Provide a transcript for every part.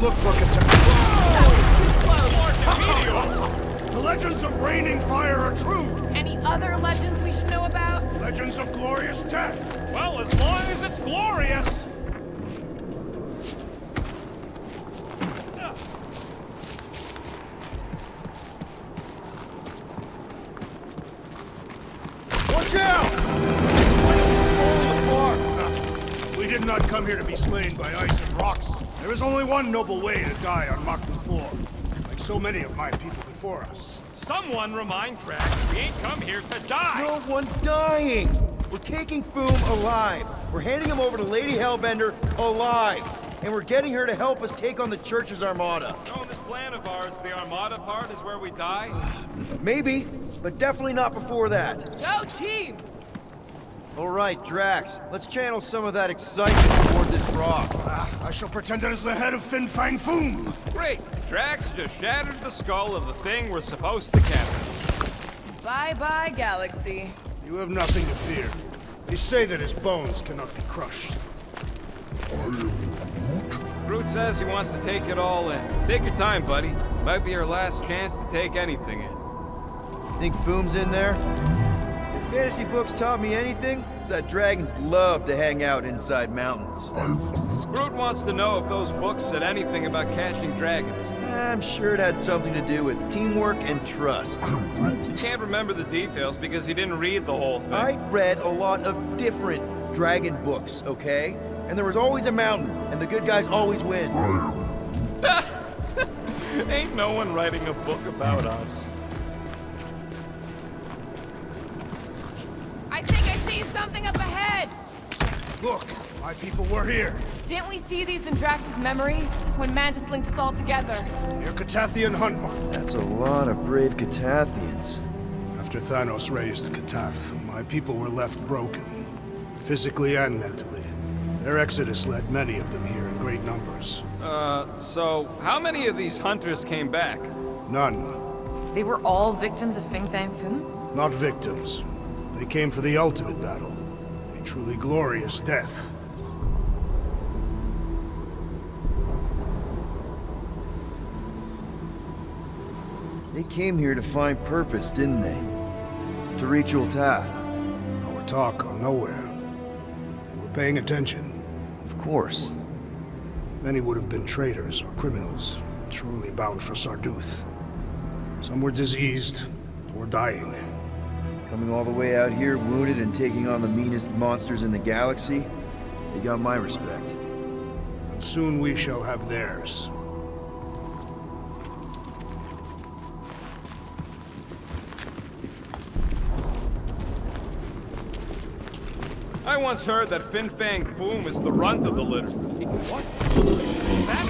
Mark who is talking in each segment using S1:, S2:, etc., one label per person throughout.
S1: look for Cthulhu. The legends of raining fire are true.
S2: Any other legends we should know about?
S1: Legends of glorious death.
S3: Well, as long as it's glorious.
S1: Watch out! We did not come here to be slain by ice and rocks. There is only one noble way to die on Maklu 4, like so many of my people before us.
S3: Someone remind Drax we ain't come here to die.
S4: No one's dying! We're taking Foom alive. We're handing him over to Lady Hellbender alive. And we're getting her to help us take on the Church's Armada.
S3: So in this plan of ours, the Armada part is where we die?
S4: Maybe, but definitely not before that.
S2: Go team!
S4: All right, Drax, let's channel some of that excitement toward this rock.
S1: I shall pretend it is the head of Fin Fang Foom.
S3: Great! Drax just shattered the skull of the thing we're supposed to capture.
S2: Bye-bye, Galaxy.
S1: You have nothing to fear. They say that his bones cannot be crushed.
S3: Groot says he wants to take it all in. Take your time, buddy. Might be our last chance to take anything in.
S4: Think Foom's in there? If fantasy books taught me anything, it's that dragons love to hang out inside mountains.
S3: Groot wants to know if those books said anything about catching dragons.
S4: I'm sure it had something to do with teamwork and trust.
S3: He can't remember the details because he didn't read the whole thing.
S4: I read a lot of different dragon books, okay? And there was always a mountain, and the good guys always win.
S3: Ain't no one writing a book about us.
S2: I think I see something up ahead!
S1: Look, my people were here.
S2: Didn't we see these in Drax's memories, when Mantis linked us all together?
S1: Near Catathian Hunt Mark.
S4: That's a lot of brave Catathians.
S1: After Thanos raised Catath, my people were left broken, physically and mentally. Their exodus led many of them here in great numbers.
S3: So how many of these hunters came back?
S1: None.
S2: They were all victims of Fin Fang Foom?
S1: Not victims. They came for the ultimate battle. A truly glorious death.
S4: They came here to find purpose, didn't they? To reach Ultath.
S1: Our talk on nowhere. They were paying attention.
S4: Of course.
S1: Many would have been traitors or criminals, truly bound for Sarduth. Some were diseased or dying.
S4: Coming all the way out here, wounded and taking on the meanest monsters in the galaxy, they got my respect.
S1: And soon we shall have theirs.
S3: I once heard that Fin Fang Foom is the runt of the litter. What? Is that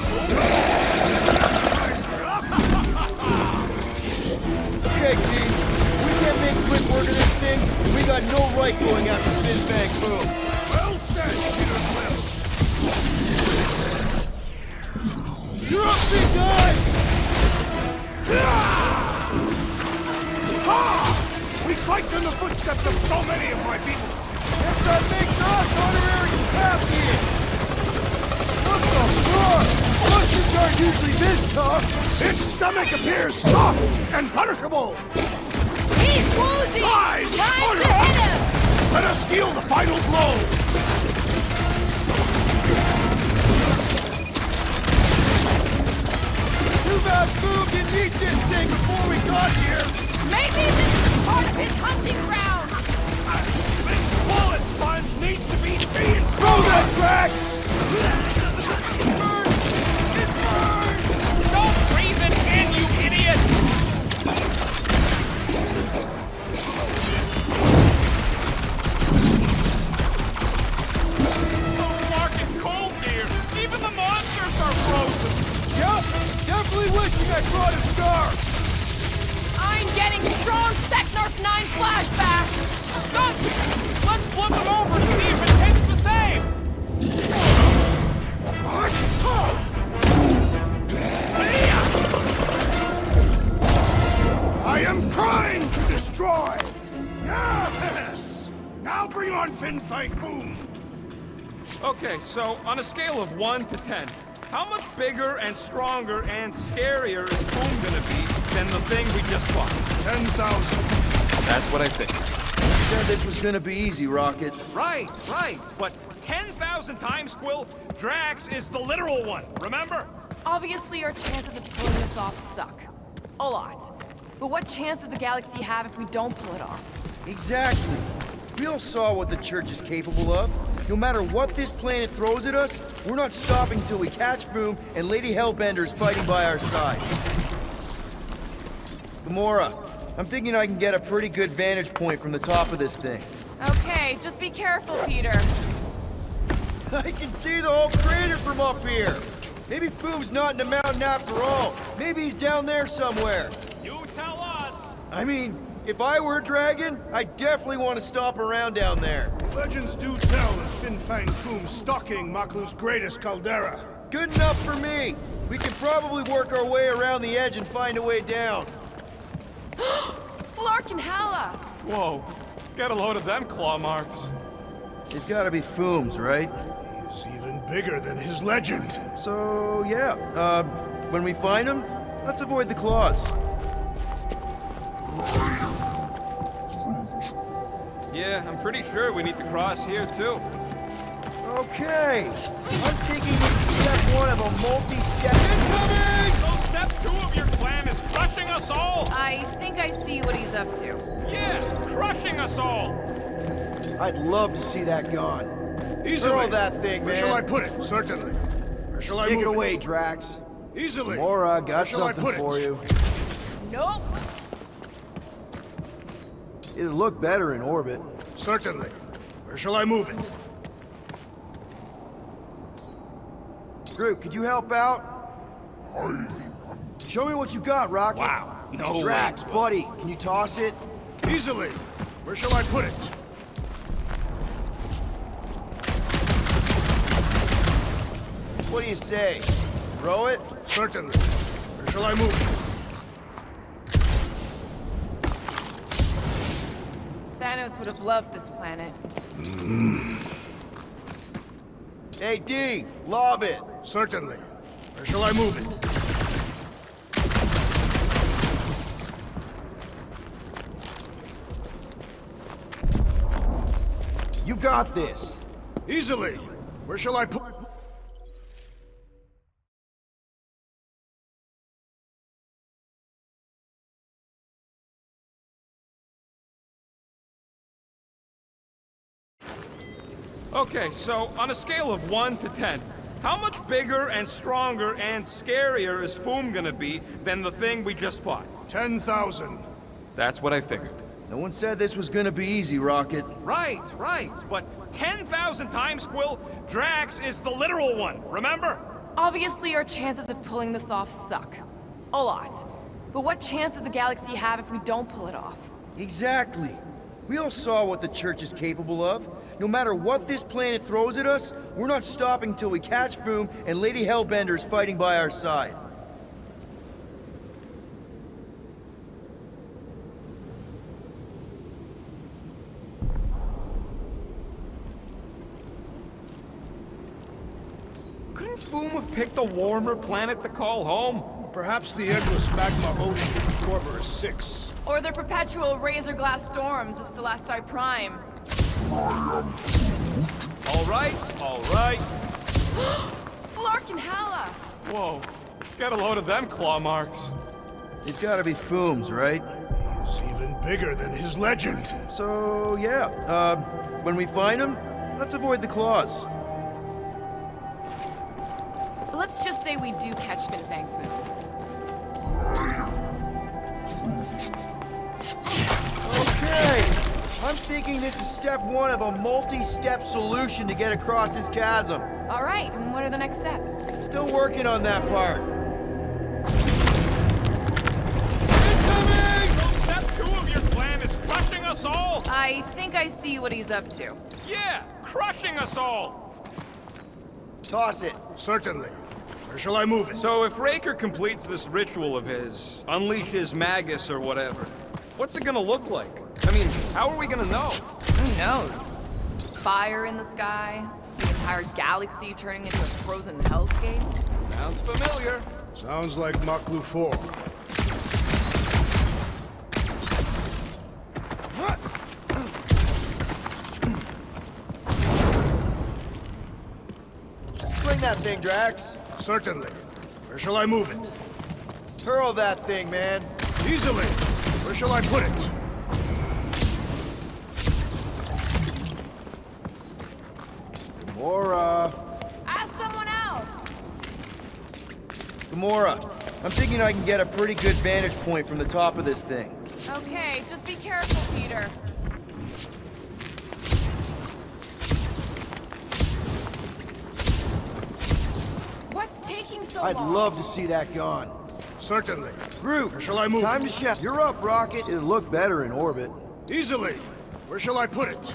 S4: Okay, team. We can't make quick work of this thing. We got no right going after Fin Fang Foom.
S1: Well said, Peter Quill!
S4: You're up, big guy!
S1: Ha! We fight in the footsteps of so many of my people.
S4: Guess that makes us honorary Catathians! What the fuck? Russians aren't usually this tough!
S1: Its stomach appears soft and punishable!
S2: He's woozy!
S1: Rise!
S2: Time to hit him!
S1: Let us deal the final blow!
S4: Too bad Foom didn't eat this thing before we got here!
S2: Maybe this is part of his hunting grounds!
S3: This bullet sponge needs to be feed.
S4: Throw that, Drax!
S3: Don't breathe it in, you idiot! So dark and cold here. Even the monsters are frozen.
S4: Yep, definitely wishing I brought a scarf!
S2: I'm getting strong Seknarf 9 flashbacks!
S3: Stop! Let's flip it over and see if it hits the same.
S1: I am trying to destroy! Yes! Now bring on Fin Fang Foom!
S3: Okay, so on a scale of 1 to 10, How much bigger and stronger and scarier is Boom gonna be than the thing we just fought?
S1: 10,000.
S3: That's what I think.
S4: You said this was gonna be easy, Rocket.
S3: Right. But 10,000 times, Quill, Drax is the literal one, remember?
S2: Obviously, our chances of pulling this off suck. A lot. But what chance does the galaxy have if we don't pull it off?
S4: Exactly. We all saw what the Church is capable of. No matter what this planet throws at us, we're not stopping till we catch Boom and Lady Hellbender's fighting by our side. Gamora, I'm thinking I can get a pretty good vantage point from the top of this thing.
S2: Okay, just be careful, Peter.
S4: I can see the whole crater from up here. Maybe Boom's not in the mountain after all. Maybe he's down there somewhere.
S3: You tell us!
S4: I mean, if I were a dragon, I'd definitely want to stop around down there.
S1: Legends do tell of Fin Fang Foom stalking Maklu's greatest caldera.
S4: Good enough for me. We can probably work our way around the edge and find a way down.
S2: Flark and Hala!
S3: Whoa, get a load of them claw marks.
S4: It's gotta be Foom's, right?
S1: He's even bigger than his legend.
S4: So, yeah. When we find him, let's avoid the claws.
S3: Yeah, I'm pretty sure we need to cross here, too.
S4: Okay. I'm thinking this is step one of a multi-step...
S3: Incoming! So step 2 of your plan is crushing us all!
S2: I think I see what he's up to.
S3: Yeah, crushing us all!
S4: I'd love to see that gone.
S1: Easily.
S4: Throw that thing,
S1: Where
S4: man.
S1: shall I put it? Certainly. Where shall I
S4: Take
S1: move
S4: it away, Drax.
S1: Easily.
S4: Mora, got
S1: Where shall I
S4: something
S1: put
S4: for
S1: it?
S4: you.
S2: Nope.
S4: It'd look better in orbit.
S1: Certainly. Where shall I move it?
S4: Groot, could you help out? Show me what you got, Rocket.
S3: Wow, no
S4: Drax,
S3: way.
S4: buddy, can you toss it?
S1: Easily. Where shall I put it?
S4: What do you say? Throw it?
S1: Certainly. Where shall I move it?
S2: Thanos would have loved this planet.
S4: Hey, D, lob it.
S1: Certainly. Where shall I move it?
S4: You got this.
S1: Easily. Where shall I put...
S3: Okay, so on a scale of 1 to 10, how much bigger and stronger and scarier is Foom gonna be than the thing we just fought?
S1: 10,000.
S3: That's what I figured.
S4: No one said this was gonna be easy, Rocket.
S3: Right. But 10,000 times, Quill, Drax is the literal one, remember?
S2: Obviously, our chances of pulling this off suck. A lot. But what chance does the galaxy have if we don't pull it off?
S4: Exactly. We all saw what the Church is capable of. No matter what this planet throws at us, we're not stopping till we catch Boom and Lady Hellbender's fighting by our side.
S3: Couldn't Foom have picked a warmer planet to call home?
S1: Perhaps the endless magma ocean of Corvus 6.
S2: Or the perpetual razor glass storms of Celestai Prime.
S3: All right.
S2: Flark and Hala!
S3: Whoa, get a load of them claw marks.
S4: It's gotta be Foom's, right?
S1: He's even bigger than his legend.
S4: So, yeah. When we find him, let's avoid the claws.
S2: Let's just say we do catch Fin Fang Foom.
S4: Okay. I'm thinking this is step one of a multi-step solution to get across this chasm.
S2: All right, and what are the next steps?
S4: Still working on that part.
S3: Incoming! So step 2 of your plan is crushing us all?
S2: I think I see what he's up to.
S3: Yeah, crushing us all!
S4: Toss it.
S1: Certainly. Where shall I move it?
S3: So if Raker completes this ritual of his, unleashes Magus or whatever, what's it gonna look like? I mean, how are we gonna know?
S2: Who knows? Fire in the sky? The entire galaxy turning into a frozen hellscape?
S3: Sounds familiar.
S1: Sounds like Maklu 4.
S4: Bring that thing, Drax.
S1: Certainly. Where shall I move it?
S4: Hurl that thing, man.
S1: Easily. Where shall I put it?
S4: Gamora.
S2: Ask someone else!
S4: Gamora, I'm thinking I can get a pretty good vantage point from the top of this thing.
S2: Okay, just be careful, Peter. What's taking so
S4: I'd
S2: long?
S4: love to see that gone.
S1: Certainly.
S4: Groot,
S1: Where shall I move
S4: time
S1: it?
S4: to shout. You're up, Rocket. It'll look better in orbit.
S1: Easily. Where shall I put it?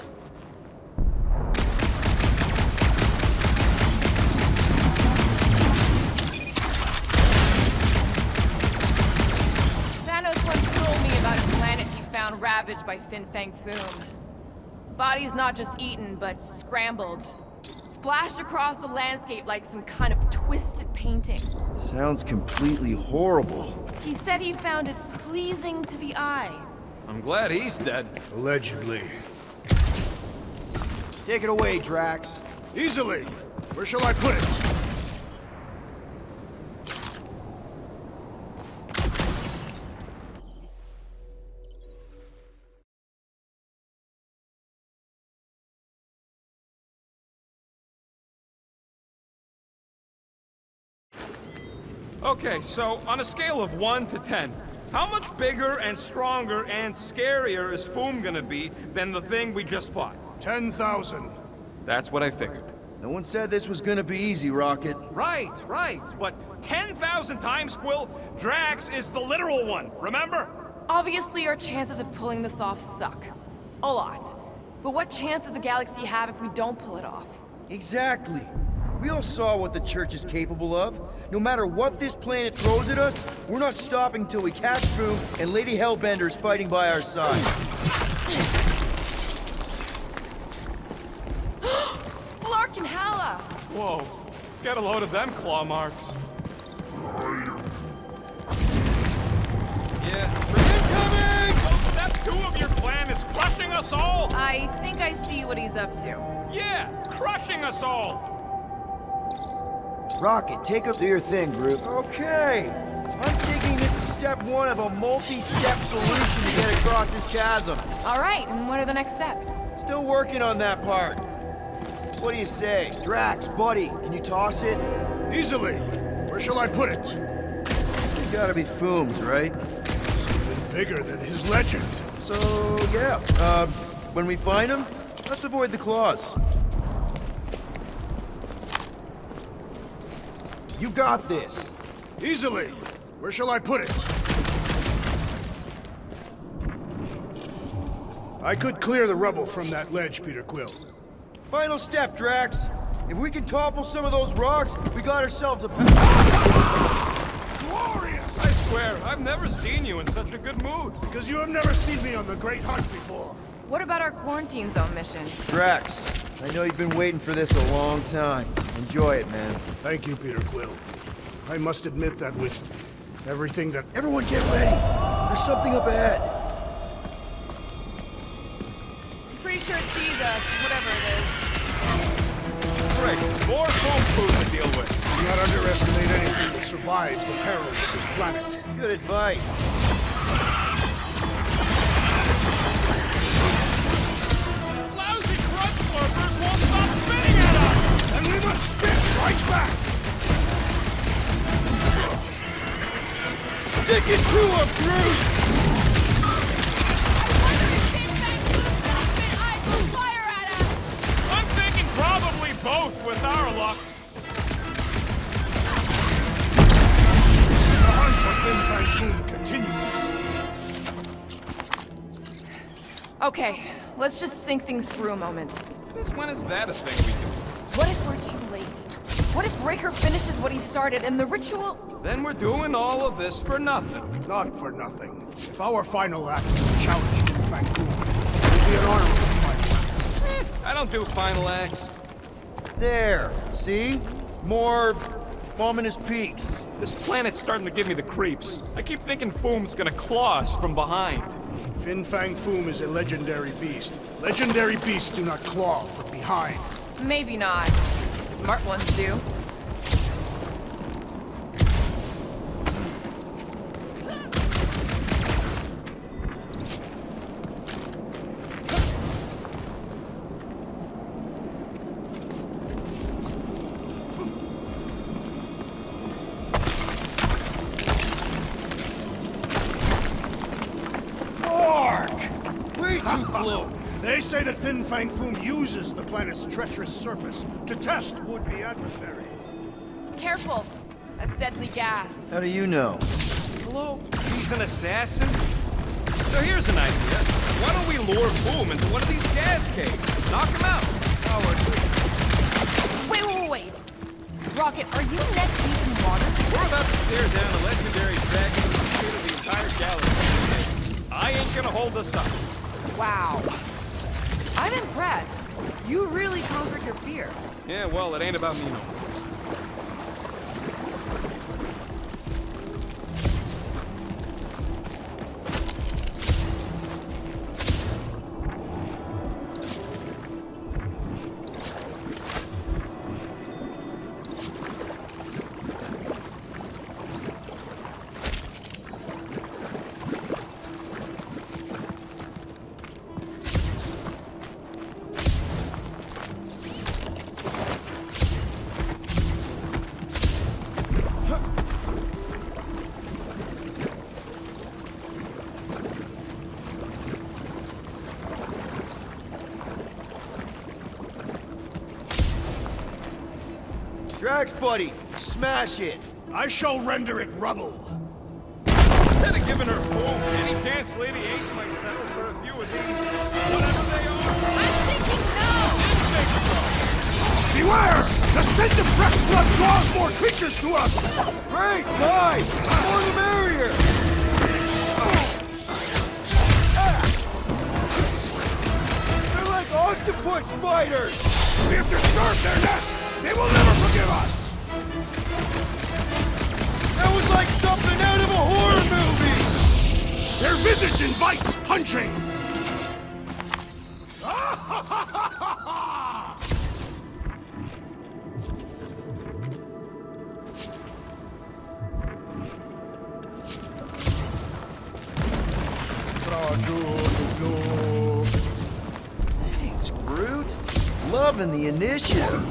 S2: Thanos once told me about a planet he found ravaged by Fin Fang Foom. Bodies not just eaten, but scrambled. Splashed across the landscape like some kind of twisted painting.
S4: Sounds completely horrible.
S2: He said he found it pleasing to the eye.
S3: I'm glad he's dead.
S1: Allegedly.
S4: Take it away, Drax.
S1: Easily. Where shall I put it?
S3: Okay, so on a scale of 1 to 10, how much bigger and stronger and scarier is Foom gonna be than the thing we just fought?
S1: 10,000.
S3: That's what I figured.
S4: No one said this was gonna be easy, Rocket.
S3: Right, but 10,000 times, Quill, Drax is the literal one, remember?
S2: Obviously, our chances of pulling this off suck. A lot. But what chance does the galaxy have if we don't pull it off?
S4: Exactly. We all saw what the Church is capable of. No matter what this planet throws at us, we're not stopping till we catch Boom and Lady Hellbender's fighting by our side.
S2: Flark and Hala!
S3: Whoa, get a load of them claw marks. Yeah, incoming! So step 2 of your plan is crushing us all?
S2: I think I see what he's up to.
S3: Yeah, crushing us all!
S4: Rocket, take up your thing, Groot. Okay. I'm thinking this is step 1 of a multi-step solution to get across this chasm.
S2: All right, and what are the next steps?
S4: Still working on that part. What do you say? Drax, buddy, can you toss it?
S1: Easily. Where shall I put it?
S4: It's gotta be Foom's, right?
S1: Something bigger than his legend.
S4: So, yeah. When we find him, let's avoid the claws. You got this.
S1: Easily. Where shall I put it? I could clear the rubble from that ledge, Peter Quill.
S4: Final step, Drax. If we can topple some of those rocks, we got ourselves a...
S1: Glorious!
S3: I swear, I've never seen you in such a good mood.
S1: Because you have never seen me on the Great Hunt before.
S2: What about our quarantine zone mission?
S4: Drax, I know you've been waiting for this a long time. Enjoy it, man.
S1: Thank you, Peter Quill. I must admit that with everything that...
S4: Everyone get ready. There's something up ahead.
S2: I'm pretty sure it sees us, whatever it is.
S3: Great, more foam food to deal with.
S1: Do not underestimate anything that survives the perils of this planet.
S4: Good advice.
S3: Lousy crunch slurpers won't stop spitting at us!
S1: And we must spit right back!
S4: Stick it to him, Groot!
S3: I'm thinking probably both with our luck.
S1: The hunt for Fin Fang Foom continues.
S2: Okay, let's just think things through a moment.
S3: Since when is that a thing we do?
S2: What if we're too late? What if Breaker finishes what he started and the ritual...
S3: Then we're doing all of this for nothing.
S1: Not for nothing. If our final act is to challenge Fin Fang Foom, it will be an honorable fight.
S3: I don't do final acts.
S4: There, see? More ominous peaks.
S3: This planet's starting to give me the creeps. I keep thinking Foom's gonna claw us from behind.
S1: Fin Fang Foom is a legendary beast. Legendary beasts do not claw from behind.
S2: Maybe not. Smart ones do.
S4: Way too close.
S1: They say that Fin Fang Foom uses the planet's treacherous surface to test would-be adversaries.
S2: Careful. That's deadly gas.
S4: How do you know?
S3: Hello? He's an assassin? So here's an idea. Why don't we lure Foom into one of these gas caves? Knock him out.
S2: Wait. Rocket, are you neck deep in water?
S3: We're about to stare down a legendary dragon in the state of the entire galaxy. I ain't gonna hold us up.
S2: Wow. I'm impressed. You really conquered your fear.
S3: Yeah, well, it ain't about me no more.
S4: Drax, buddy, smash it.
S1: I shall render it rubble.
S3: Instead of giving her Foom any chance Lady H might settle for a few of these, whatever they are.
S2: I'm thinking no!
S1: Beware! The scent of fresh blood draws more creatures to us!
S4: Great, guys! More the merrier! They're like octopus spiders!
S1: We have disturbed their nest! They will never forgive us!
S4: That was like something out of a horror movie!
S1: Their visage invites punching!
S4: Thanks, Groot. Loving the initiative.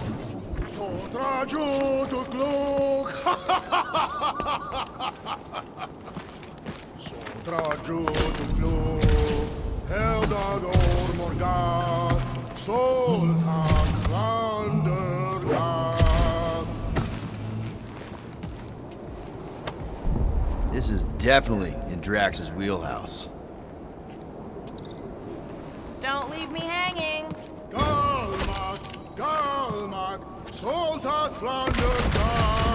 S4: This is definitely in Drax's wheelhouse.
S2: Don't leave me hanging.
S1: Galmag, Solta Thundergard!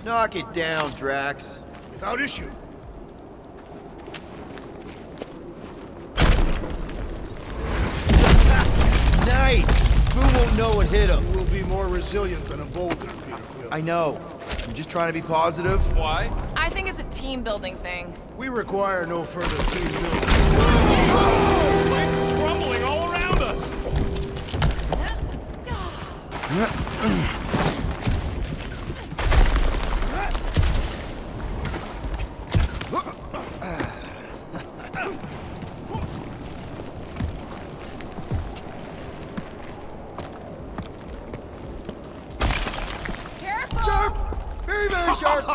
S4: Knock it down, Drax.
S1: Without issue.
S4: Nice! Who won't know what hit him?
S1: You will be more resilient than a boulder, Peter Quill.
S4: I know. I'm just trying to be positive.
S3: Why?
S2: I think it's a team building thing.
S1: We require no further team building.
S3: This place is crumbling all around us!
S2: Careful!
S4: Sharp! Very, very sharp!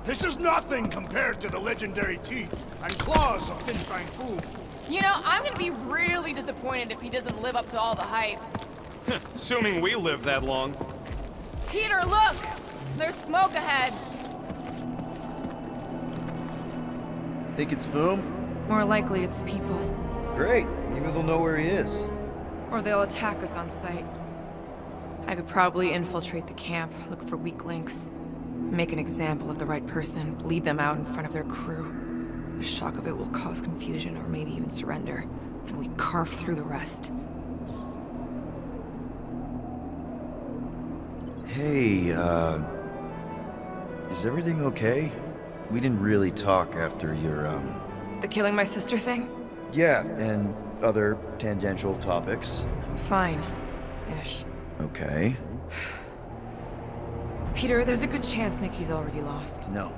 S1: This is nothing compared to the legendary teeth and claws of Fin Fang Foom.
S2: You know, I'm gonna be really disappointed if he doesn't live up to all the hype.
S3: Assuming we live that long.
S2: Peter, look! There's smoke ahead.
S4: Think it's Foom?
S2: More likely it's people.
S4: Great. Maybe they'll know where he is.
S2: Or they'll attack us on sight. I could probably infiltrate the camp, look for weak links, make an example of the right person, bleed them out in front of their crew.
S5: The shock of it will cause confusion or maybe even surrender, and we carve through the rest.
S4: Hey, is everything okay? We didn't really talk after your,
S5: The killing my sister thing?
S4: Yeah, and other tangential topics.
S5: I'm fine. Ish.
S4: Okay.
S5: Peter, there's a good chance Nikki's already lost.
S4: No,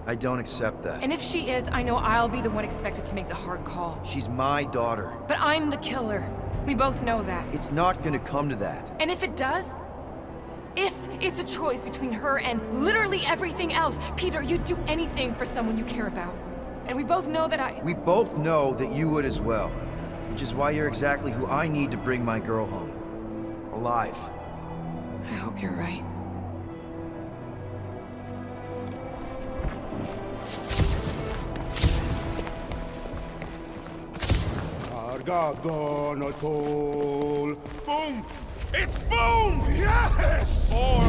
S4: I don't accept that.
S5: And if she is, I know I'll be the one expected to make the hard call.
S4: She's my daughter.
S5: But I'm the killer. We both know that.
S4: It's not gonna come to that.
S5: And if it does? If it's a choice between her and literally everything else, Peter, you'd do anything for someone you care about. And we both know that
S4: We both know that you would as well. Which is why you're exactly who I need to bring my girl home. Alive.
S5: I hope you're right.
S1: Cargado no coal.
S3: Boom! It's boom!
S1: Yes!
S3: Or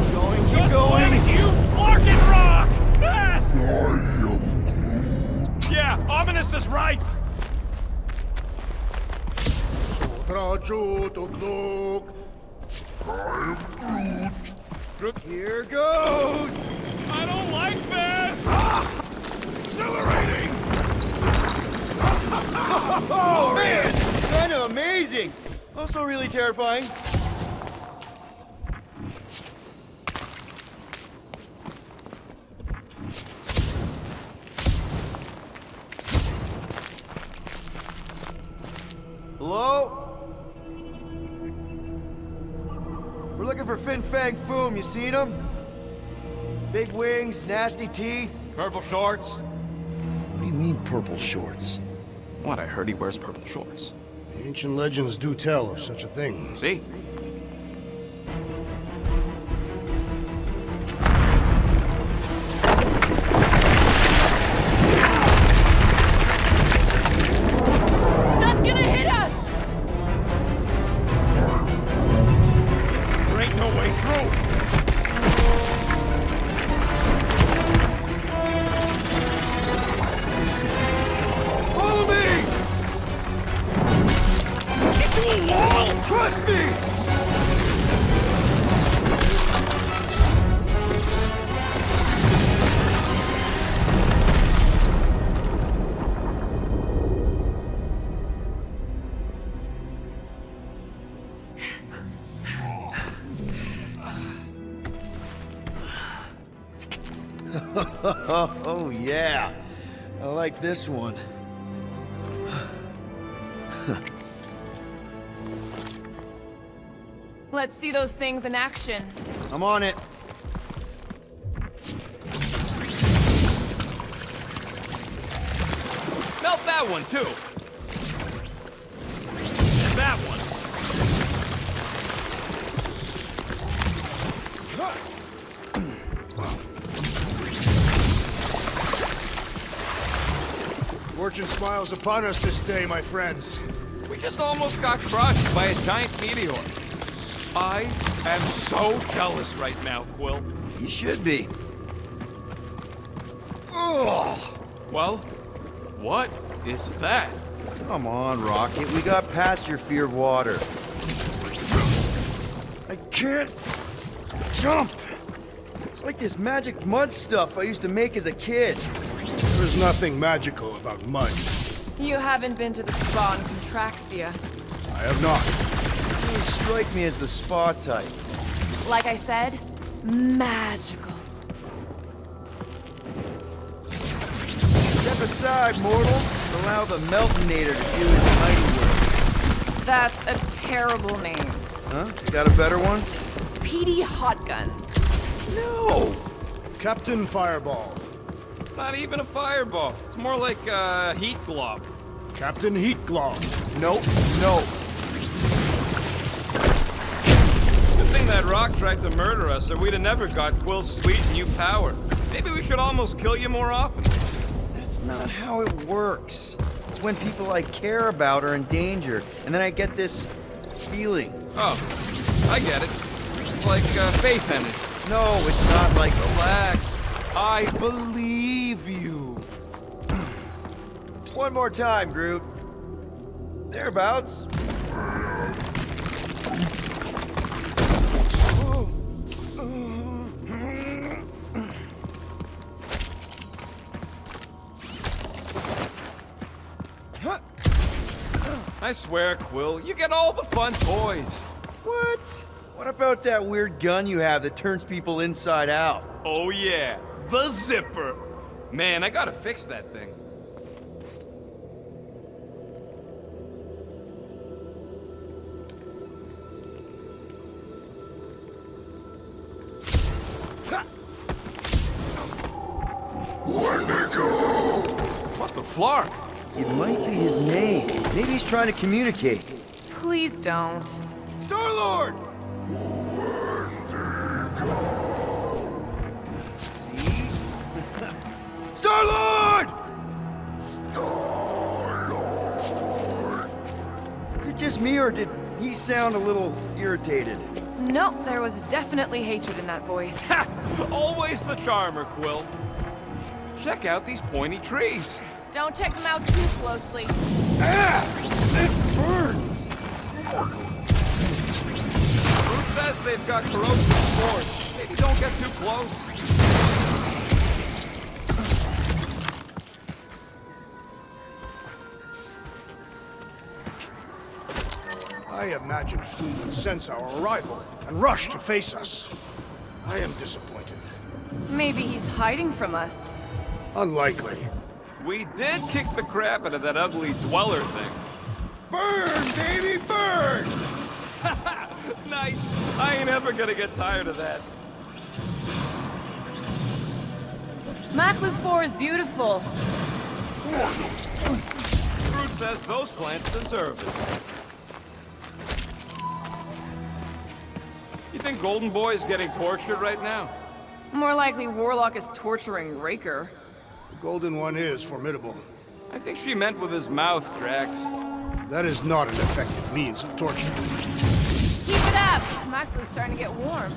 S4: Keep going!
S3: you fucking rock! Fast! Yeah, Ominous is right!
S1: Sotrajo tuk tuk.
S4: Here goes!
S3: I don't like this!
S1: Exhilarating!
S4: Oh, man! Kinda amazing! Also really terrifying. Hello? We're looking for Fin Fang Foom. You seen him? Big wings, nasty teeth.
S6: Purple shorts?
S4: What do you mean, purple shorts?
S6: What, I heard he wears purple shorts.
S1: Ancient legends do tell of such a thing.
S6: See?
S2: That's gonna hit us!
S3: There ain't no way through!
S4: Follow me!
S3: Into a wall!
S4: Trust me! Oh, yeah. I like this one.
S2: Let's see those things in action.
S4: I'm on it.
S3: Melt that one, too! And that one.
S1: Fortune smiles upon us this day, my friends.
S3: We just almost got crushed by a giant meteor. I am so jealous right now, Quill.
S4: You should be. Ugh.
S3: Well, what is that?
S4: Come on, Rocket. We got past your fear of water. I can't jump. It's like this magic mud stuff I used to make as a kid.
S1: There's nothing magical about mud.
S2: You haven't been to the spa in Contraxia.
S1: I have not.
S4: You strike me as the spa type.
S2: Like I said, magical.
S4: Step aside, mortals. Allow the Meltonator to do his mighty work.
S2: That's a terrible name.
S4: Huh? Got a better one?
S2: Petey Hotguns.
S4: No!
S1: Captain Fireball.
S3: It's not even a fireball. It's more like a heat glob.
S1: Captain Heat Glob.
S4: Nope. No.
S3: Good thing that rock tried to murder us, or we'd have never got Quill's sweet new power. Maybe we should almost kill you more often.
S4: That's not how it works. It's when people I care about are in danger, and then I get this feeling.
S3: Oh, I get it. It's like faith energy.
S4: No, it's not like...
S3: Relax. I believe you.
S4: One more time, Groot. Thereabouts.
S3: I swear, Quill, you get all the fun toys.
S4: What? What about that weird gun you have that turns people inside out?
S3: Oh yeah, the zipper. Man, I gotta fix that thing. What the flark?
S4: It might be his name. Maybe he's trying to communicate.
S2: Please don't.
S4: Star-Lord! See? Star-Lord! Is it just me, or did he sound a little irritated?
S2: No, there was definitely hatred in that voice.
S3: Ha! Always the charmer, Quill. Check out these pointy trees.
S2: Don't check them out too closely.
S4: Ah! It burns!
S3: Groot says they've got corrosive spores. Maybe don't get too close.
S1: I imagined Foom would sense our arrival and rush to face us. I am disappointed.
S2: Maybe he's hiding from us.
S1: Unlikely.
S3: We did kick the crap out of that ugly dweller thing.
S4: Burn, baby, burn!
S3: Nice. I ain't ever gonna get tired of that.
S2: Maklu 4 is beautiful.
S3: Groot says those plants deserve it. You think Golden Boy is getting tortured right now?
S2: More likely Warlock is torturing Raker.
S1: The Golden One is formidable.
S3: I think she meant with his mouth, Drax.
S1: That is not an effective means of torture.
S2: Keep it up! Maklu's starting to get warm.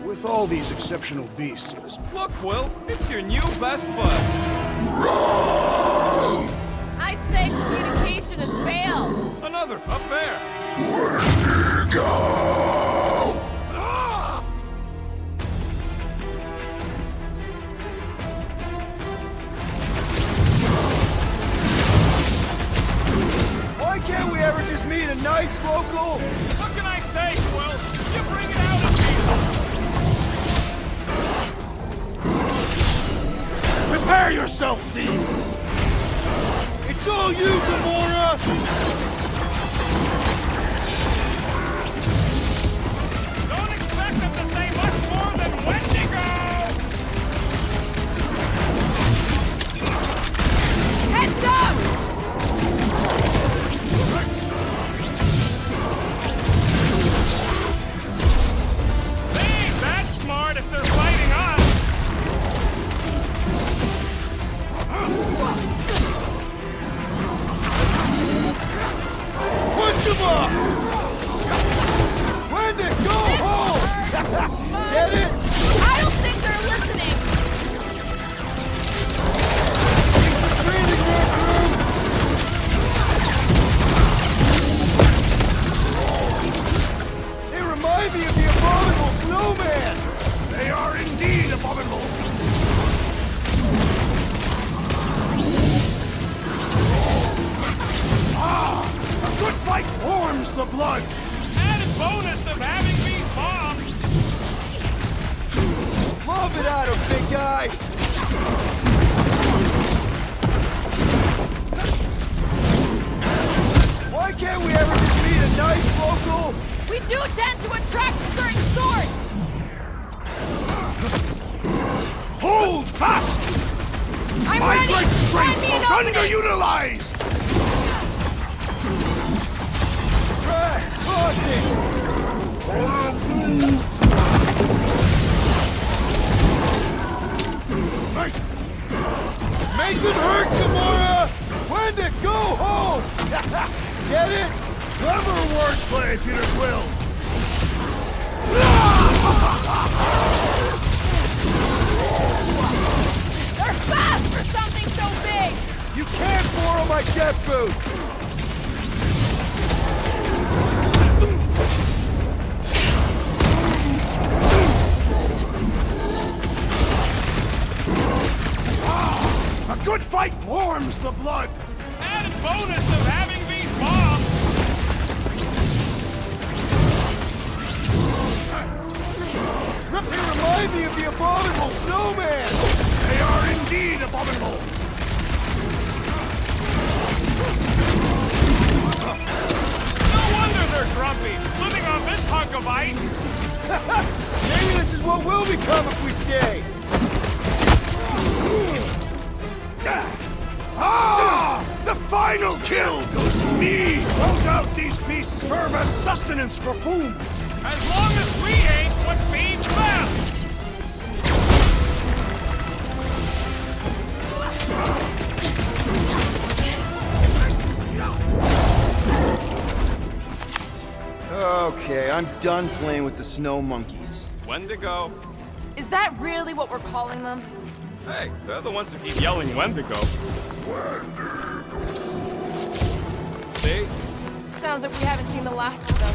S1: With all these exceptional beasts, it is...
S3: Look, Quill, it's your new best bud.
S2: I'd say communication has failed.
S3: Another, up there.
S4: Why can't we ever just meet a nice local...
S3: What can I say, Quill? You bring it out of me.
S1: Prepare yourself, thief!
S4: It's all you, Gamora!
S3: Don't expect them to say much more than Wendigo!
S2: Heads up!
S3: They ain't that smart if they're fighting us!
S4: Punch him up! Wendy, go home! Get it?
S2: I don't think they're listening!
S4: Breathing room! They remind me of the abominable snowman!
S1: They are indeed abominable! A good fight warms the blood!
S3: Added bonus of having these bombs!
S4: Love it out of big guy! Why can't we ever just meet a nice local...
S2: We do tend to attract a certain sort!
S1: Hold fast!
S2: I'm
S1: My
S2: ready!
S1: great
S2: Find
S1: strength
S2: me an
S1: was
S2: opening!
S1: underutilized!
S4: Drax, taunting! Make them hurt, Gamora! Wendy, go home! Get it?
S1: Clever wordplay, Peter Quill!
S2: They're fast for something so big!
S4: You can't borrow my jet boots!
S1: A good fight warms the blood!
S3: Added bonus of having these bombs!
S4: They remind me of the abominable snowman!
S1: They are indeed abominable!
S3: No wonder they're grumpy, living on this hunk of ice!
S4: Maybe this is what we'll become if we stay!
S1: Ah! The final kill goes to me! No doubt these beasts serve as sustenance for Foom!
S3: As long as we ain't what feeds them!
S4: Okay, I'm done playing with the snow monkeys.
S3: Wendigo.
S2: Is that really what we're calling them?
S3: Hey, they're the ones who keep yelling Wendigo. See?
S2: Sounds like we haven't seen the last of them.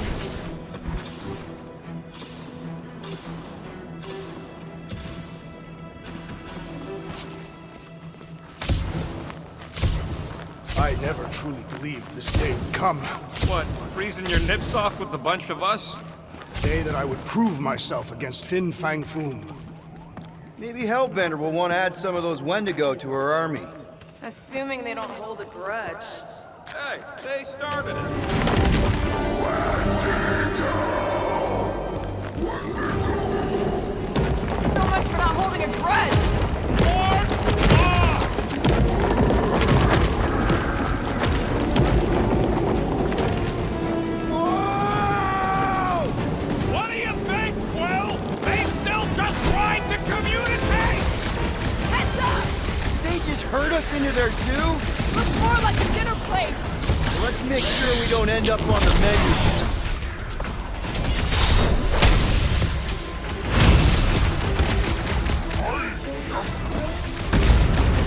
S1: I never truly believed this day would come.
S3: What, freezing your nips off with a bunch of us?
S1: The day that I would prove myself against Fin Fang Foom.
S4: Maybe Hellbender will want to add some of those Wendigo to her army.
S2: Assuming they don't hold a grudge.
S3: Hey, they started it.
S2: So much for not holding a grudge!
S3: What do you think, Quill? They still just trying to communicate!
S2: Heads up!
S4: They just herd us into their zoo?
S2: Looks more like a dinner plate!
S4: Let's make sure we don't end up on the menu.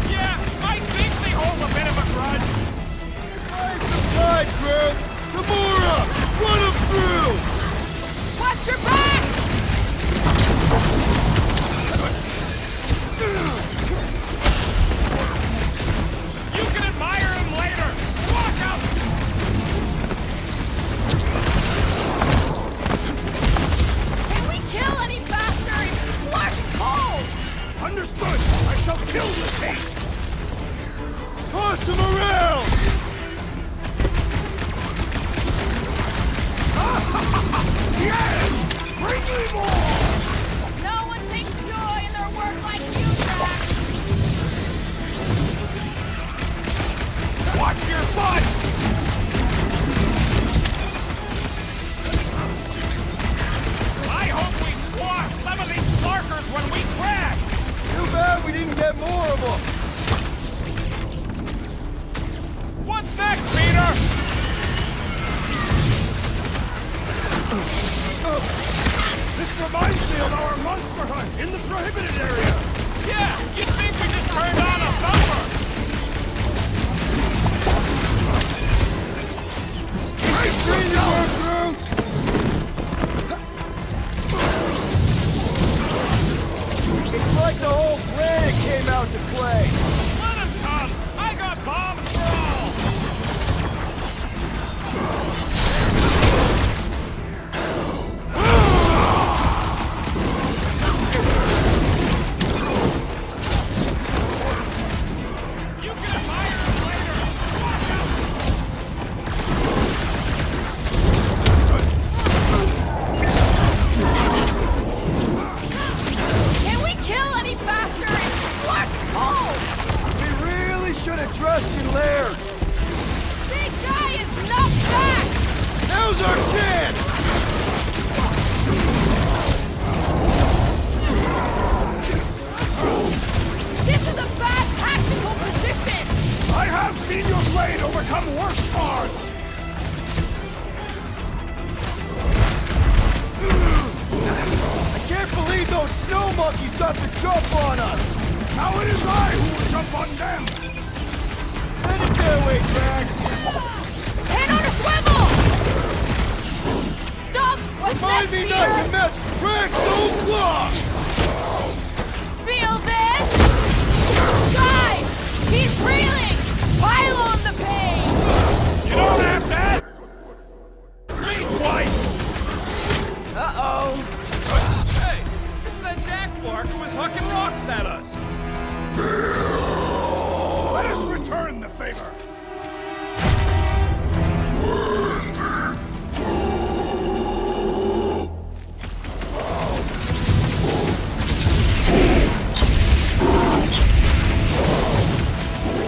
S3: Yeah, I think they hold a bit of a grudge.
S4: Nice supply, Groot! Gamora! Run them through!
S2: Watch your back!
S3: You can admire him later. Walk out!
S2: Can we kill any faster? It's flarkin' cold!
S1: Understood! I shall kill with haste!
S4: Toss them around!
S1: Yes! Bring me more!
S2: No one takes joy in their work like you, Drax!
S3: Watch your butts! I hope we squash some of these Clarkers when we crash!
S4: Too bad we didn't get more of them!
S3: What's next, Peter?
S1: This reminds me of our monster hunt in the prohibited area!
S3: Yeah, you'd think we just turned on a thumper!
S1: Brace yourself!
S4: It's like the whole planet came out to play!
S3: Let him come! I got bombs for all! You can admire him later! Watch out!
S2: Can we kill any faster? It's flarkin' cold!
S4: We really should have trusted Laird's!
S2: Big guy is knocked back!
S4: Now's our chance!
S2: This is a bad tactical position!
S1: I have seen your blade overcome worse odds!
S4: got the jump on us!
S1: Now it is I who will jump on them!
S4: Send it their way, Drax!
S2: Head on a swivel! Stop! What's
S4: Remind
S2: next,
S4: me
S2: Peter?
S4: not to mess with Drax O'Clock!
S2: Feel this? Guys! He's reeling! Pile on the pain!
S3: You don't have that! Think twice!
S2: Uh-oh.
S3: Hey, it's that Jack Flark who was hucking rocks at us!
S1: Let us return the favor!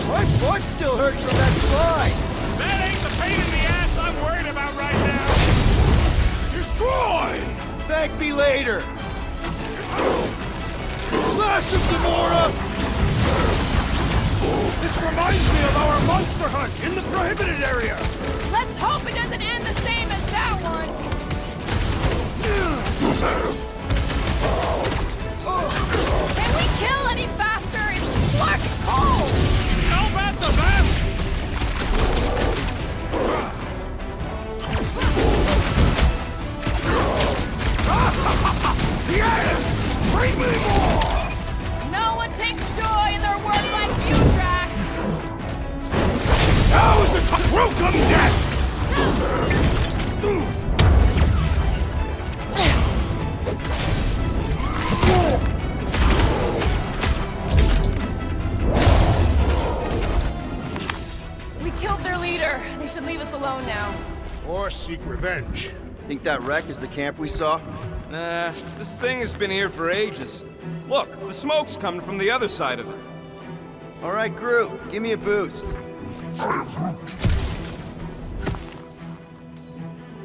S4: My butt still hurts from that slide!
S3: That ain't the pain in the ass I'm worried about right now!
S1: Destroy!
S4: Thank me later! Slash him, Gamora!
S1: This reminds me of our monster hunt in the prohibited area!
S2: Let's hope it doesn't end the same as that one! Can we kill any faster? It's Flark's home!
S3: How about the best?
S1: Yes! Bring me more!
S2: No one takes joy in their work like you, Drax!
S1: Now is the time! Welcome, death!
S2: We killed their leader. They should leave us alone now.
S1: Or seek revenge.
S4: Think that wreck is the camp we saw?
S3: Nah, this thing has been here for ages. Look, the smoke's coming from the other side of it.
S4: Alright, Groot, give me a boost.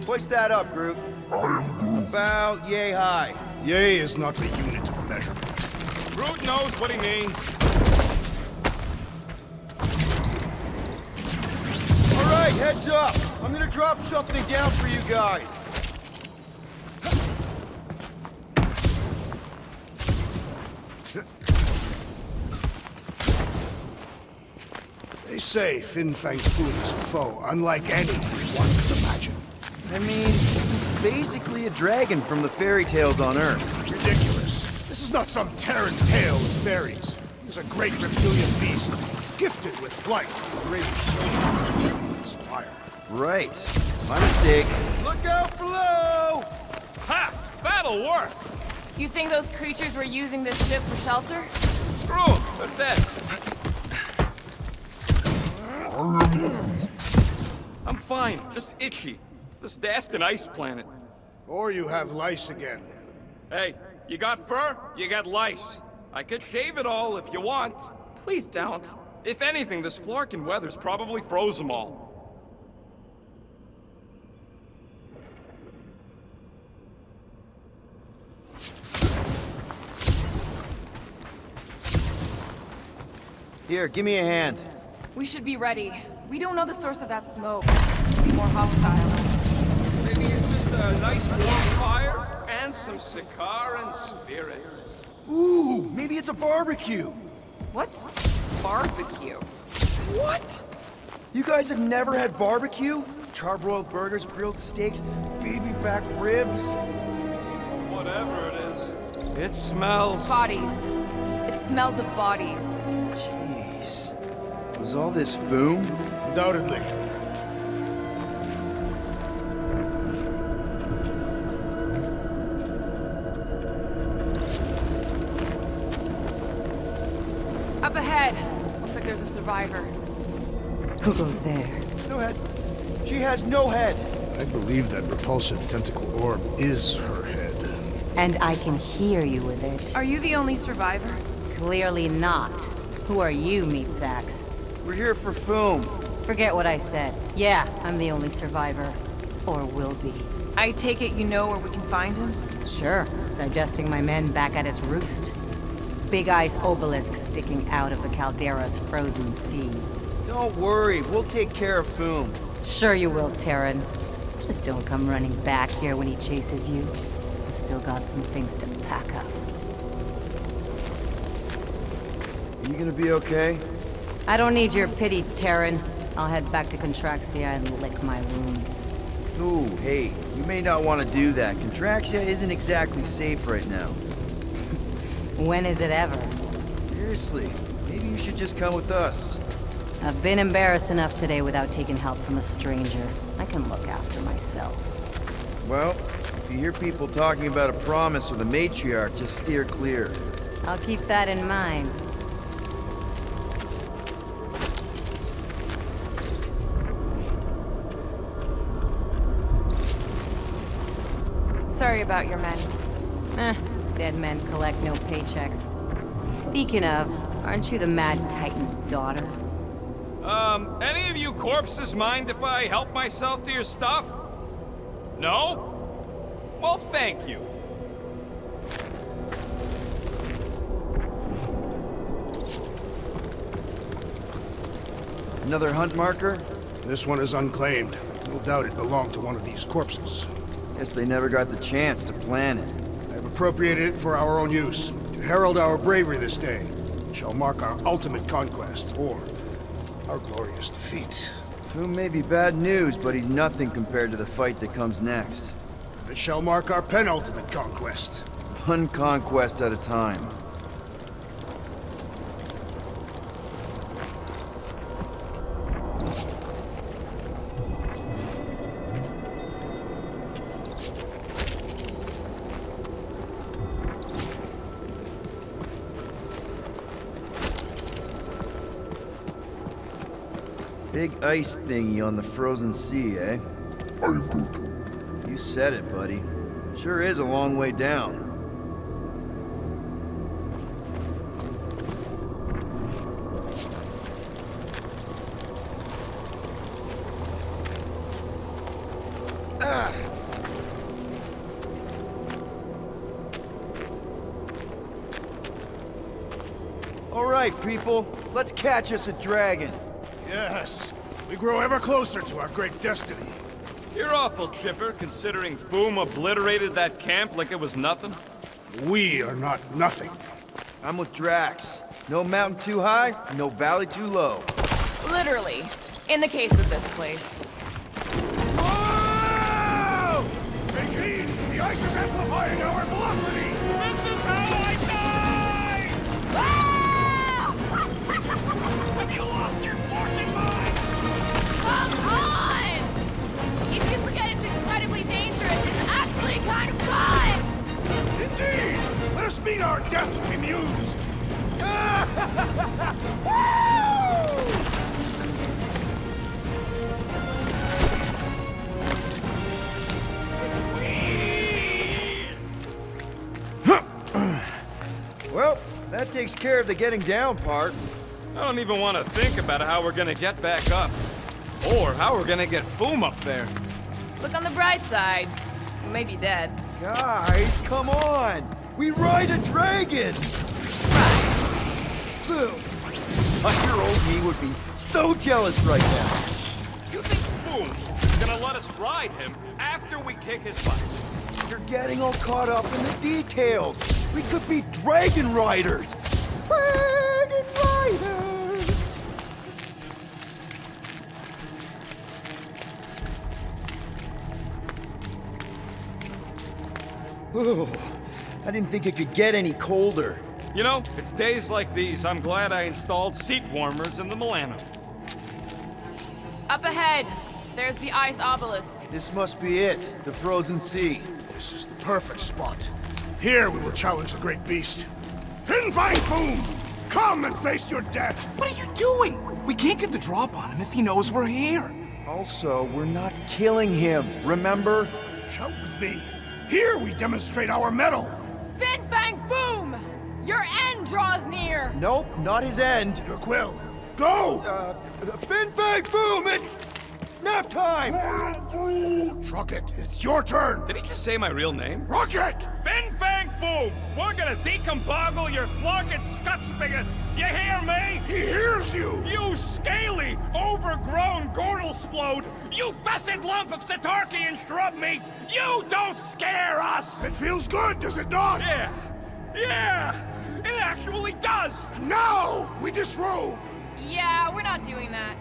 S4: Hoist that up, Groot. About yay high.
S1: Yea is not a unit of measurement.
S3: Groot knows what he means.
S4: Alright, heads up! I'm gonna drop something down for you guys.
S1: They say Fin Fang Foom is a foe unlike any one could imagine.
S4: I mean, he's basically a dragon from the fairy tales on Earth.
S1: Ridiculous. This is not some Terran tale of fairies. He's a great reptilian beast, gifted with flight, greater soul to this fire.
S4: Right. My mistake. Look out below!
S3: Ha! That'll work!
S2: You think those creatures were using this ship for shelter?
S3: Screw them, they're dead. I'm fine, just itchy. It's this Dastan ice planet.
S1: Or you have lice again.
S3: Hey, you got fur, you got lice. I could shave it all if you want.
S2: Please don't.
S3: If anything, this Flarkin weather's probably froze them all.
S4: Here, give me a hand.
S2: We should be ready. We don't know the source of that smoke. Could be more hostiles.
S3: Maybe it's just a nice warm fire and some Sakaran spirits.
S4: Ooh, maybe it's a barbecue.
S2: What's barbecue?
S4: What? You guys have never had barbecue? Charbroiled burgers, grilled steaks, baby back ribs?
S3: Whatever it is. It smells.
S2: Bodies. It smells of bodies.
S4: Jeez. Was all this Foom?
S1: Undoubtedly.
S2: Up ahead. Looks like there's a survivor.
S5: Who goes there?
S4: No head. She has no head.
S1: I believe that repulsive tentacle orb is her head.
S7: And I can hear you with it.
S2: Are you the only survivor?
S7: Clearly not. Who are you, meat sacks?
S4: We're here for Foom.
S7: Forget what I said. Yeah, I'm the only survivor. Or will be.
S2: I take it you know where we can find him?
S7: Sure, digesting my men back at his roost. Big Eye's obelisk sticking out of the Caldera's frozen sea.
S4: Don't worry, we'll take care of Foom.
S7: Sure you will, Terran. Just don't come running back here when he chases you. I've still got some things to pack up.
S4: You gonna be okay?
S7: I don't need your pity, Terran. I'll head back to Contraxia and lick my wounds.
S4: Ooh, hey, you may not want to do that. Contraxia isn't exactly safe right now.
S7: When is it ever?
S4: Seriously, maybe you should just come with us.
S7: I've been embarrassed enough today without taking help from a stranger. I can look after myself.
S4: Well, if you hear people talking about a promise or the matriarch, just steer clear.
S7: I'll keep that in mind.
S2: Sorry about your men.
S7: Dead men collect no paychecks. Speaking of, aren't you the Mad Titan's daughter?
S3: Any of you corpses mind if I help myself to your stuff? No? Well, thank you.
S4: Another hunt marker?
S1: This one is unclaimed. No doubt it belonged to one of these corpses.
S4: Guess they never got the chance to plan it.
S1: I have appropriated it for our own use, to herald our bravery this day. It shall mark our ultimate conquest, or our glorious defeat.
S4: Foom may be bad news, but he's nothing compared to the fight that comes next.
S1: And it shall mark our penultimate conquest.
S4: One conquest at a time. Big ice thingy on the frozen sea, eh? You said it, buddy. Sure is a long way down. All right, people. Let's catch us a dragon.
S1: Yes, we grow ever closer to our great destiny.
S3: You're awful chipper, considering Foom obliterated that camp like it was nothing.
S1: We are not nothing.
S4: I'm with Drax. No mountain too high, no valley too low.
S2: Literally. In the case of this place.
S1: Whoa! Take heed! The ice is amplifying our velocity!
S3: This is how I die! Have you lost your forking mind?
S2: Come on! If you forget it's incredibly dangerous, it's actually kind of fun!
S1: Indeed! Let us meet our deaths bemused!
S4: Well, that takes care of the getting down part.
S3: I don't even want to think about how we're gonna get back up. Or how we're gonna get Foom up there.
S2: Look on the bright side. We may be dead.
S4: Guys, come on! We ride a dragon! Boom! Your old me would be so jealous right now.
S3: You think Foom is gonna let us ride him after we kick his butt?
S4: You're getting all caught up in the details. We could be dragon riders. Dragon riders! Ooh, I didn't think it could get any colder.
S3: You know, it's days like these I'm glad I installed seat warmers in the Milano.
S2: Up ahead, there's the ice obelisk.
S4: This must be it, the frozen sea.
S1: This is the perfect spot. Here we will challenge the great beast. Fin Fang Foom! Come and face your death!
S6: What are you doing? We can't get the drop on him if he knows we're here.
S4: Also, we're not killing him, remember?
S1: Shout with me. Here we demonstrate our mettle.
S2: Fin Fang Foom! Your end draws near!
S4: Nope, not his end.
S1: Your quill. Go!
S4: Fin Fang Foom, it's nap time!
S1: Rocket, it's your turn.
S3: Did he just say my real name?
S1: Rocket!
S3: Fin Fang Foom! We're gonna decomboggle your flunking scut spigots! You hear me?
S1: He hears you!
S3: You scaly, overgrown Gordelsplode! You fessed lump of Satarkian shrub meat! You don't scare us!
S1: It feels good, does it not?
S3: Yeah, it actually does! house!
S1: No! We disrobe!
S2: Yeah, we're not doing that.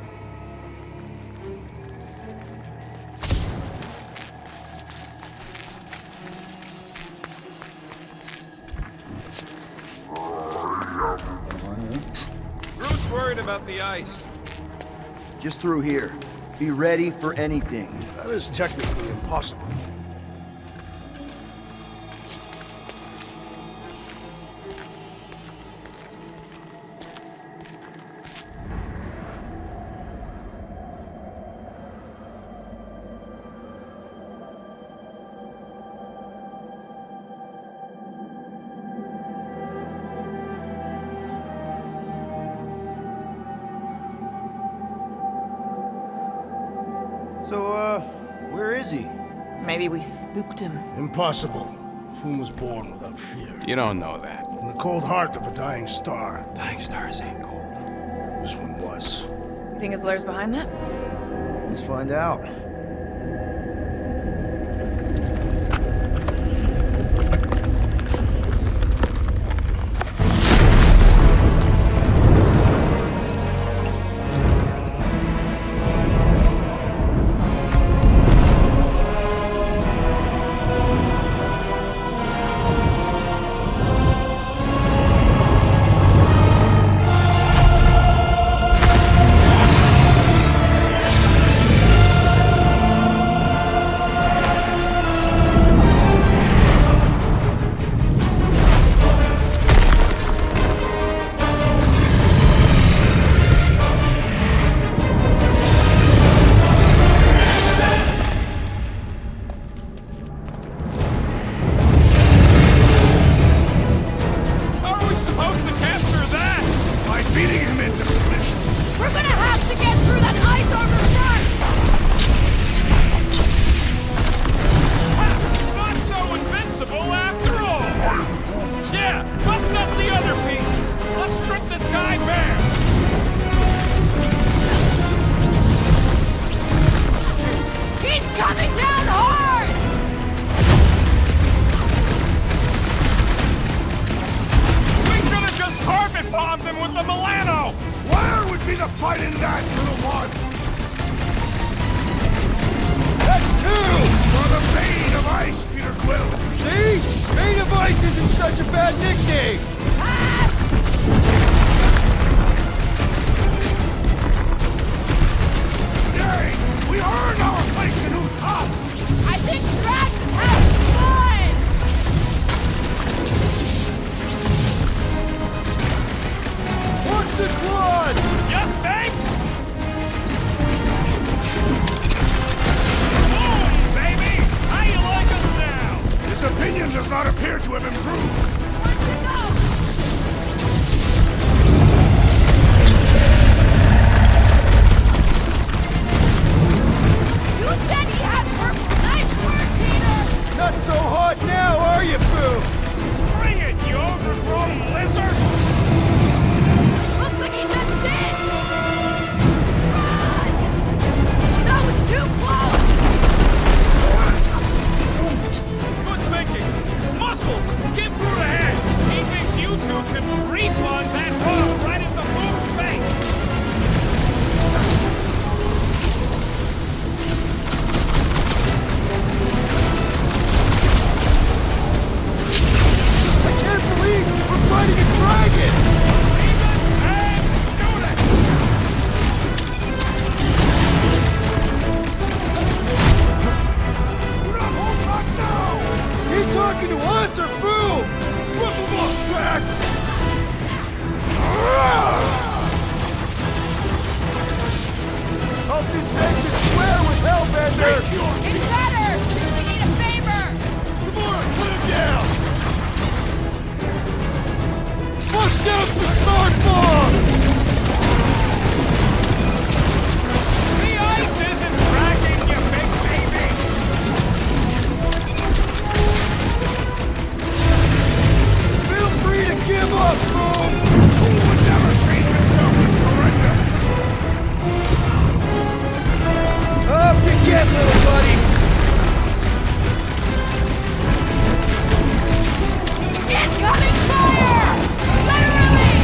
S3: Groot's worried about the ice.
S4: Just through here. Be ready for anything.
S1: That is technically impossible.
S4: So, where is he?
S5: Maybe we spooked him.
S1: Impossible. Foom was born without fear.
S3: You don't know that.
S1: In the cold heart of a dying star.
S6: Dying stars ain't cold.
S1: This one was.
S5: You think his lair's behind that?
S4: Let's find out.
S1: Does not appear to have improved.
S2: You said he had purple. Nice work, Peter!
S4: Not so hot now, are you, Boo?
S3: Bring it, you overgrown lizard!
S2: Looks like he just did! Run! That was too close!
S3: Good thinking! Muscles! Give Groot a hand! He thinks you two can refund that bomb right at the Boom's face!
S4: I can't believe we're fighting a dragon!
S3: And shoot it!
S1: Do not hold back now!
S4: Is he talking to us or Boo? Rip him off, Drax! I'll dispense a swear with Hellbender!
S2: It's better! We need a favor!
S4: Gamora, put him down! Bust out the smart bombs!
S3: The ice isn't dragging, you big baby!
S4: Feel free to give up, Boom!
S1: Who would never shame himself with surrender?
S4: Up you get, little buddy!
S2: Incoming fire! Literally!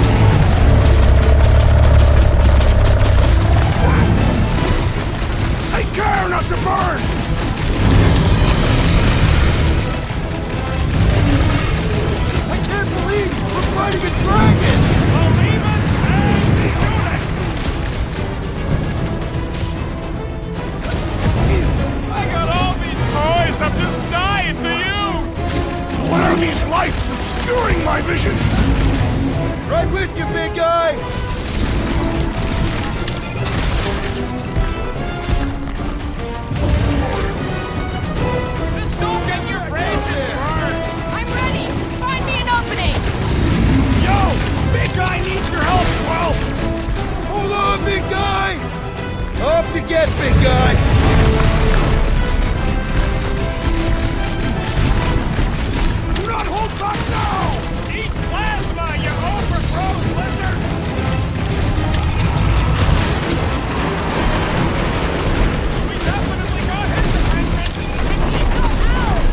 S4: with you, big guy!
S3: Just don't get your brain destroyed!
S2: I'm ready! Just find me an opening!
S3: Yo! Big guy needs your help, 12!
S4: Hold on, big guy! Up you get, big guy!
S3: Do not hold back now! Eat plasma, you overgrown lizard! We definitely got his attention!
S2: I need your help!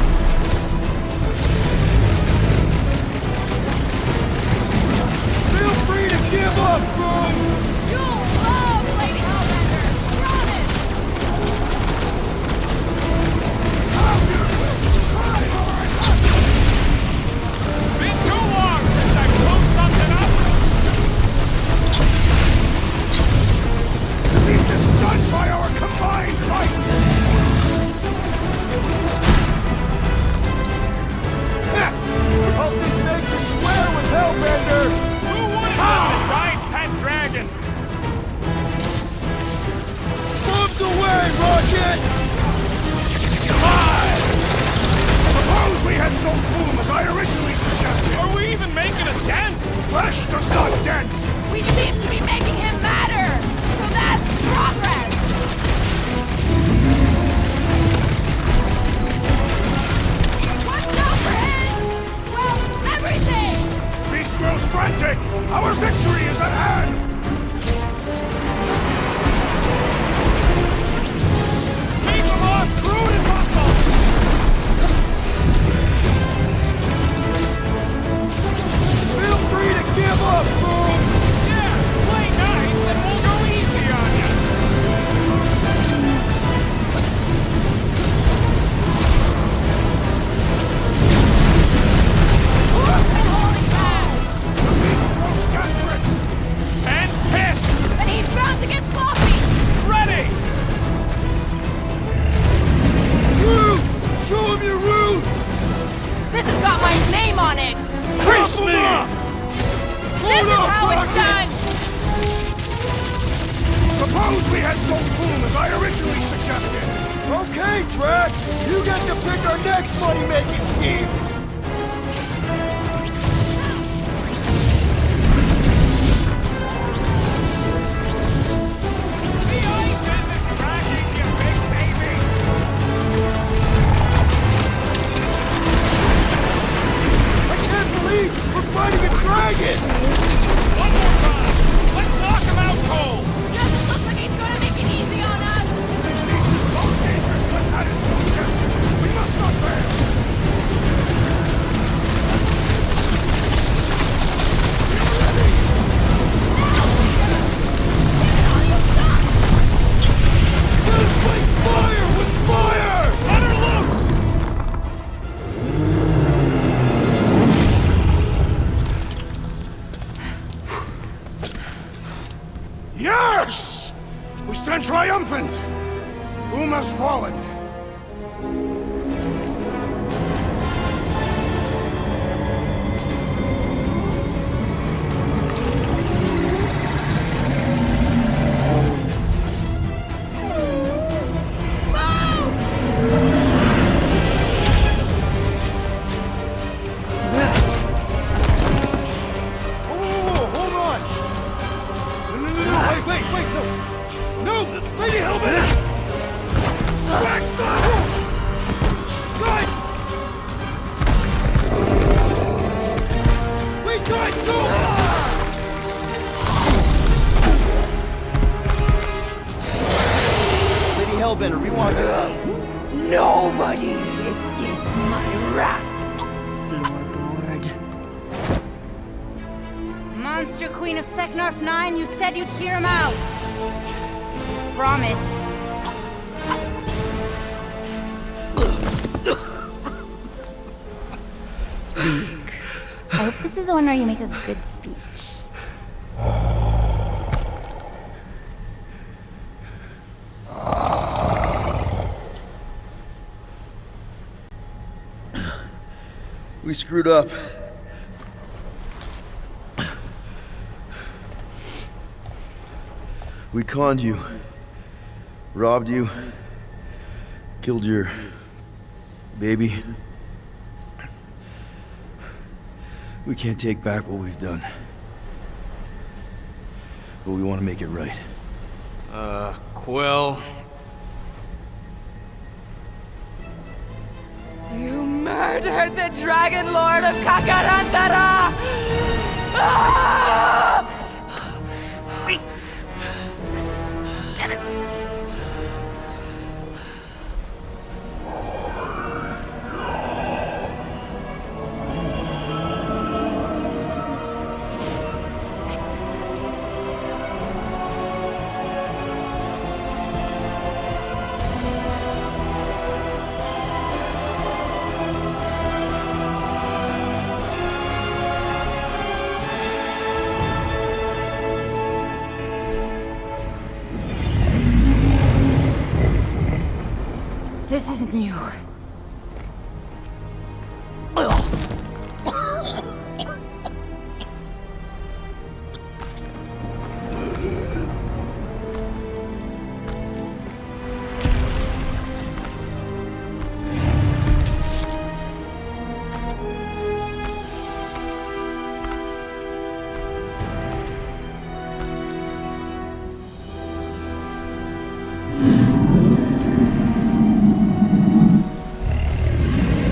S4: Feel free to give up, Boom!
S2: You'll love Lady Hellbender! Promise!
S3: Been too long since I blew something up! At least is stunned by our combined might!
S4: Hope this makes you swear with Hellbender!
S3: Who wouldn't have a giant pet dragon?
S4: Bombs away, Rocket!
S1: Suppose we had sold Boom as I originally suggested.
S3: Are we even making a dent?
S1: Flesh does not dent.
S2: We seem to be making him matter! So that's progress! What's overhead? Well, everything!
S1: Beast grows frantic. Our victory is at hand.
S3: Keep him on crude and muscle!
S4: Feel free to give up, Boom!
S3: Yeah, play nice and we'll go easy on you!
S2: And holding back!
S1: Grows desperate.
S3: And pissed!
S2: And he's bound to get sloppy!
S3: Ready!
S4: Root! Show him your roots!
S2: This has got my name on it!
S3: Trace me!
S2: This is how it's done!
S1: Suppose we had sold Boom as I originally suggested.
S4: Okay, Drax! You get to pick our next money-making scheme!
S3: The ice isn't cracking, you big baby!
S4: I can't believe we're fighting a dragon!
S3: One more time! Let's knock him out cold!
S2: Doesn't look like he's gonna make it easy on us!
S1: Beast is most dangerous when that is suggested. We must not fail.
S4: Let's fight fire with fire!
S3: Let her loose!
S1: Yes! We stand triumphant. Boom has fallen.
S4: Oh, hold on! No, wait, no! No! Lady Hellbender! Drax, stop! Guys! Wait, guys, don't! Lady Hellbender, we want to...
S8: Nobody escapes my wrath. Floorboard.
S9: Monster Queen of Seknarf 9, you said you'd hear him out. Promised.
S8: Speak. I hope this is the one where you make a good speech.
S4: We screwed up. We conned you. Robbed you. Killed your... baby. We can't take back what we've done. But we want to make it right.
S6: Quill.
S2: You murdered the Dragon Lord of Kakarantara! Ah!
S5: This isn't you.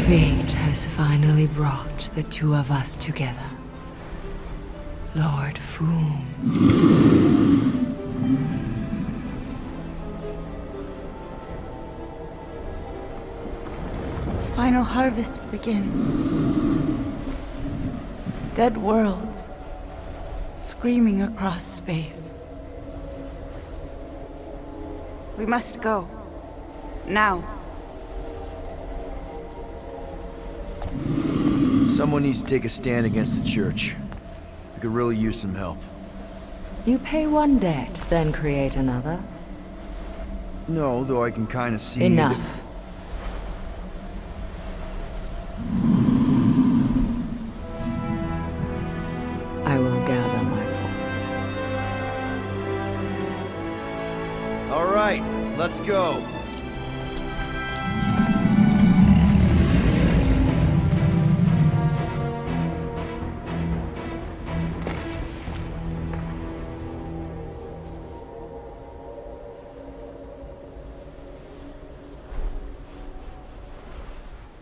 S10: Fate has finally brought the two of us together. Lord Foom.
S9: The final harvest begins. Dead worlds, screaming across space. We must go. Now.
S4: Someone needs to take a stand against the church. We could really use some help.
S10: You pay one debt, then create another.
S4: No, though I can kind of see...
S10: Enough. I will gather my forces.
S4: All right, let's go.